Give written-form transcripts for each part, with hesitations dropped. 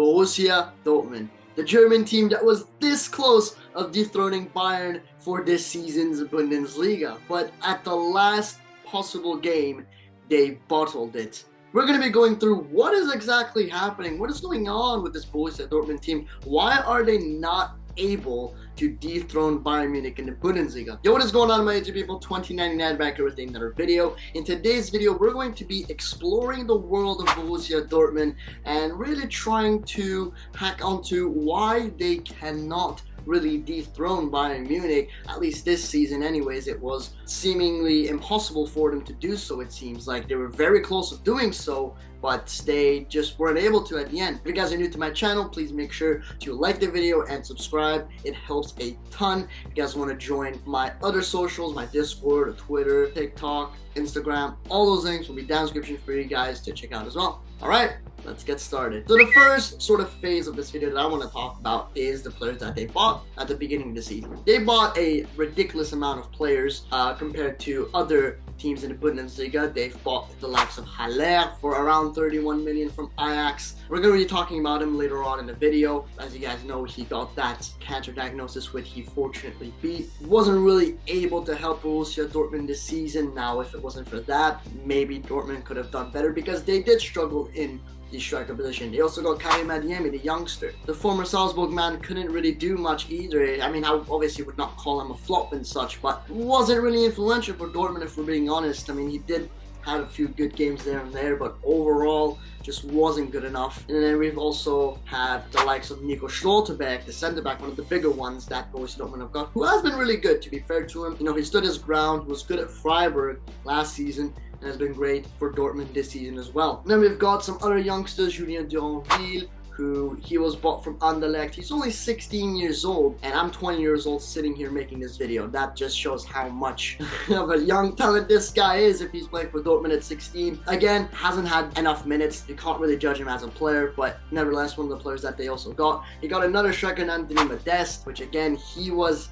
Borussia Dortmund, the German team that was this close of dethroning Bayern for this season's Bundesliga, but at the last possible game, they bottled it. We're going to be going through what is exactly happening, what is going on with this Borussia Dortmund team, why are they not able to dethrone Bayern Munich in the Bundesliga. Yo, what is going on, my YouTube people? 2099 back here with another video. In today's video, we're going to be exploring the world of Borussia Dortmund and really trying to hack onto why they cannot really dethrone Bayern Munich. At least this season anyways, it was seemingly impossible for them to do so. It seems like they were very close to doing so, but they just weren't able to at the end. If you guys are new to my channel, please make sure to like the video and subscribe. It helps a ton. If you guys want to join my other socials, my Discord, Twitter, TikTok, Instagram, all those links will be down in the description for you guys to check out as well. Alright, let's get started. So the first sort of phase of this video that I want to talk about is the players that they bought at the beginning of the season. They bought a ridiculous amount of players compared to other teams in the Bundesliga. They've bought the likes of Haller for around 31 million from Ajax. We're going to be talking about him later on in the video. As you guys know, he got that cancer diagnosis, which he fortunately beat. Wasn't really able to help Borussia Dortmund this season. Now, if it wasn't for that, maybe Dortmund could have done better because they did struggle in the striker position. They also got Karim Adeyemi, the youngster. The former Salzburg man couldn't really do much either. I mean, I obviously would not call him a flop and such, but wasn't really influential for Dortmund if we're being honest. I mean, he did have a few good games there and there, but overall just wasn't good enough. And then we've also had the likes of Nico Schlotterbeck, the centre back, one of the bigger ones that Borussia Dortmund have got, who has been really good, to be fair to him. You know, he stood his ground, he was good at Freiburg last season, and has been great for Dortmund this season as well. And then we've got some other youngsters, Julien Duranville, who he was bought from Anderlecht. He's only 16 years old, and I'm 20 years old sitting here making this video. That just shows how much of a young talent this guy is if he's playing for Dortmund at 16. Again, hasn't had enough minutes. You can't really judge him as a player, but nevertheless, one of the players that they also got. You got another striker, Anthony Modeste, which again, he was,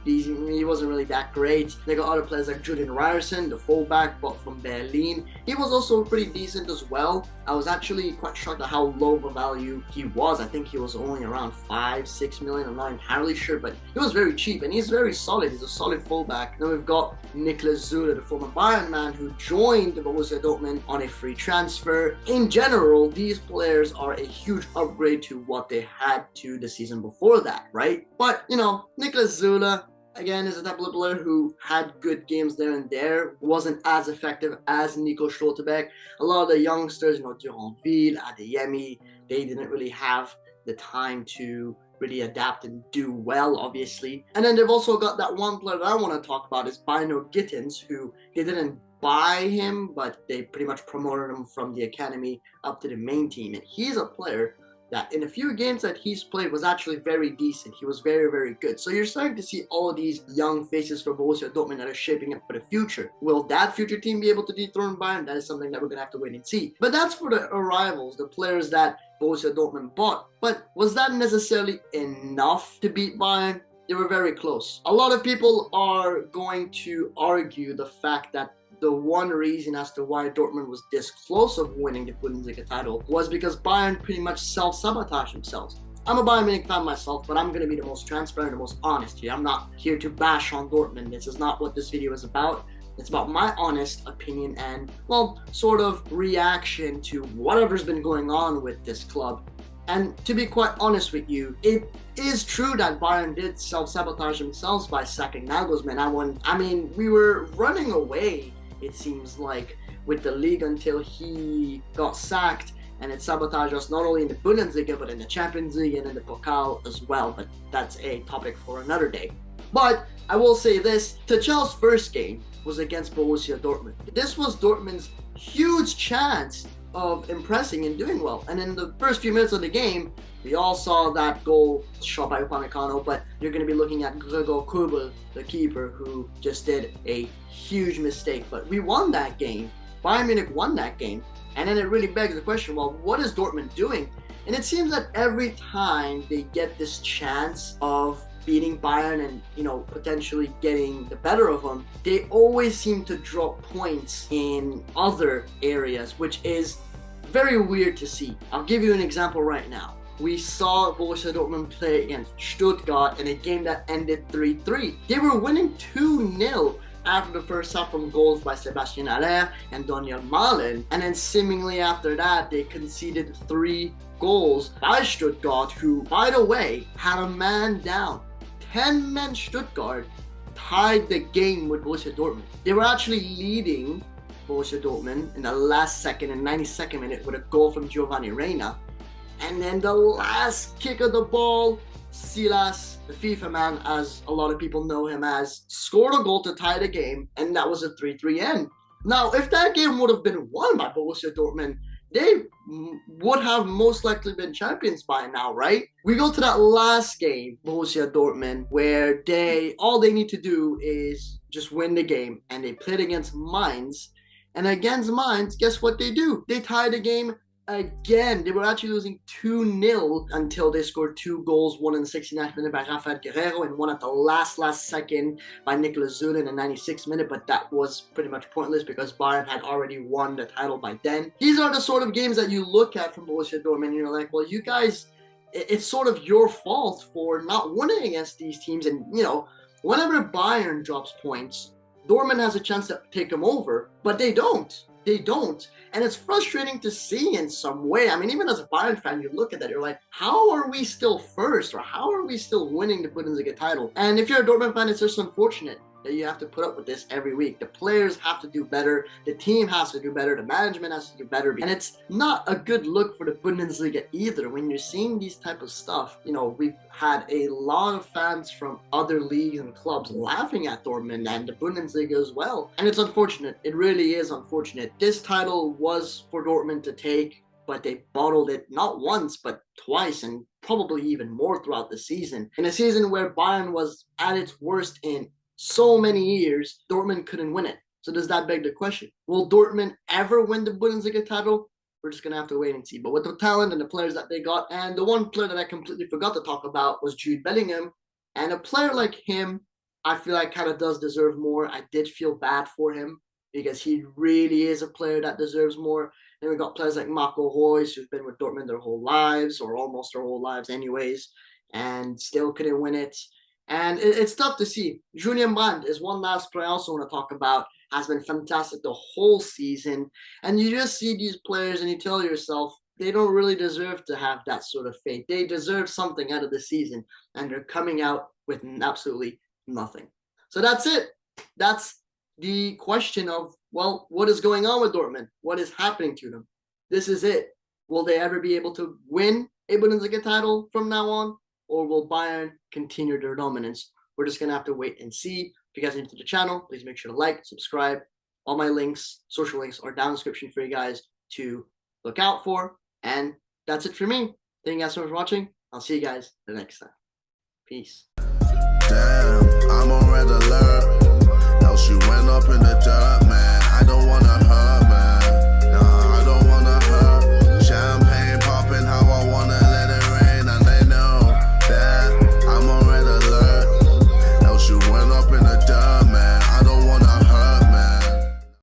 he wasn't really that great. They got other players like Julian Ryerson, the fullback, bought from Berlin. He was also pretty decent as well. I was actually quite shocked at how low of a value he was. I think he was only around 5-6 million. I'm not entirely sure, but he was very cheap and he's very solid. He's a solid fullback. Then we've got Niklas Süle, the former Bayern man, who joined the Borussia Dortmund on a free transfer. In general, these players are a huge upgrade to what they had to the season before that, right? But you know, Niklas Süle, again, is a type of player who had good games there and there, wasn't as effective as Nico Schlotterbeck. A lot of the youngsters, you know, Duranville, Adeyemi, they didn't really have the time to really adapt and do well, obviously. And then they've also got that one player that I want to talk about is Bino Gittins, who they didn't buy him, but they pretty much promoted him from the academy up to the main team. And he's a player that in a few games that he's played was actually very decent. He was very, very good. So you're starting to see all of these young faces for Borussia Dortmund that are shaping up for the future. Will that future team be able to dethrone Bayern? That is something that we're going to have to wait and see. But that's for the arrivals, the players that Borussia Dortmund bought. But was that necessarily enough to beat Bayern? They were very close. A lot of people are going to argue the fact that the one reason as to why Dortmund was this close of winning the Bundesliga title was because Bayern pretty much self-sabotaged themselves. I'm a Bayern Munich fan myself, but I'm going to be the most transparent and the most honest here. I'm not here to bash on Dortmund. This is not what this video is about. It's about my honest opinion and, well, sort of reaction to whatever's been going on with this club. And to be quite honest with you, it is true that Bayern did self-sabotage themselves by sacking Nagelsmann. I mean, we were running away, it seems like, with the league until he got sacked, and it sabotaged us not only in the Bundesliga but in the Champions League and in the Pokal as well. But that's a topic for another day. But I will say this, Tuchel's first game was against Borussia Dortmund. This was Dortmund's huge chance of impressing and doing well. And in the first few minutes of the game, we all saw that goal shot by Upamecano, but you're going to be looking at Gregor Kobel, the keeper, who just did a huge mistake. But we won that game. Bayern Munich won that game. And then it really begs the question, well, what is Dortmund doing? And it seems that every time they get this chance of beating Bayern and, you know, potentially getting the better of them, they always seem to drop points in other areas, which is very weird to see. I'll give you an example right now. we saw Borussia Dortmund play against Stuttgart in a game that ended 3-3. They were winning 2-0 after the first half from goals by Sebastian Haller and Daniel Malen, and then seemingly after that they conceded 3 goals by Stuttgart, who, by the way, had a man down. 10 men Stuttgart tied the game with Borussia Dortmund. They were actually leading Borussia Dortmund in the last second and 92nd minute with a goal from Giovanni Reina. And then the last kick of the ball, Silas, the FIFA man, as a lot of people know him as, scored a goal to tie the game, and that was a 3-3 end. Now, if that game would have been won by Borussia Dortmund, they would have most likely been champions by now, right? We go to that last game, Borussia Dortmund, where all they need to do is just win the game, and they played against Mainz. And against Mainz, guess what they do? They tie the game again. They were actually losing 2-0 until they scored 2 goals, one in the 69th minute by Rafael Guerreiro and one at the last second by Nicolas Zule in the 96th minute, but that was pretty much pointless because Bayern had already won the title by then. These are the sort of games that you look at from Borussia Dortmund and you're like, well, you guys, it's sort of your fault for not winning against these teams. And, you know, whenever Bayern drops points, Dortmund has a chance to take them over, but they don't. They don't. And it's frustrating to see in some way. I mean, even as a Bayern fan, you look at that, you're like, how are we still first? Or how are we still winning the Bundesliga title? And if you're a Dortmund fan, it's just unfortunate that you have to put up with this every week. The players have to do better. The team has to do better. The management has to do better. And it's not a good look for the Bundesliga either. When you're seeing these type of stuff, you know, we've had a lot of fans from other leagues and clubs laughing at Dortmund and the Bundesliga as well. And it's unfortunate. It really is unfortunate. This title was for Dortmund to take, but they bottled it not once, but twice, and probably even more throughout the season. In a season where Bayern was at its worst in so many years, Dortmund couldn't win it. So does that beg the question? Will Dortmund ever win the Bundesliga title? We're just going to have to wait and see. But with the talent and the players that they got, and the one player that I completely forgot to talk about was Jude Bellingham. And a player like him, I feel like kind of does deserve more. I did feel bad for him because he really is a player that deserves more. Then we got players like Marco Reus, who've been with Dortmund their whole lives, or almost their whole lives anyways, and still couldn't win it. And it's tough to see. Julian Brandt is one last player I also want to talk about. Has been fantastic the whole season. And you just see these players and you tell yourself, they don't really deserve to have that sort of fate. They deserve something out of the season. And they're coming out with absolutely nothing. So that's it. That's the question of, well, what is going on with Dortmund? What is happening to them? This is it. Will they ever be able to win a Bundesliga title from now on? Or will Bayern continue their dominance? We're just going to have to wait and see. If you guys are new to the channel, please make sure to like, subscribe. All my links, social links, are down in the description for you guys to look out for. And that's it for me. Thank you guys so much for watching. I'll see you guys the next time. Peace.